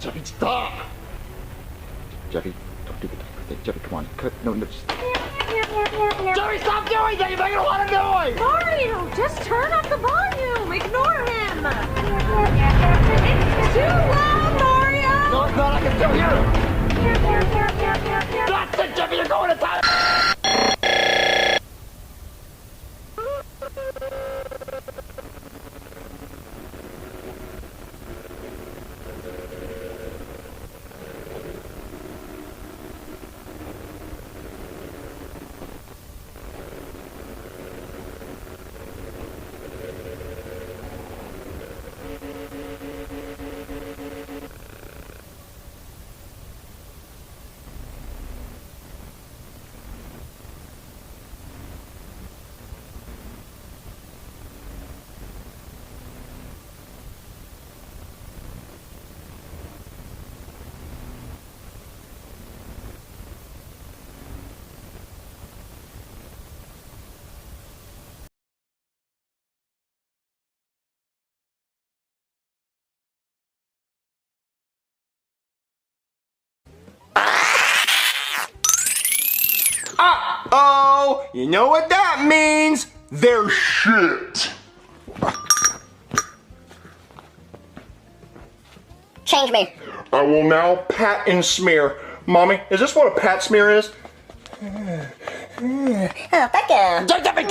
Jeffy, stop! Jeffy, don't do that. Jeffy, come on. No. Jeffy, stop doing that! You're making a lot of noise! Mario, just turn up the volume. Ignore him. It's too loud, Mario. No, it's not. I can still hear it. That's it, Jeffy. You're going to town. Uh-oh! You know what that means? They're shit! Change me. I will now pat and smear. Mommy, is this what a pat smear is? Oh, thank you.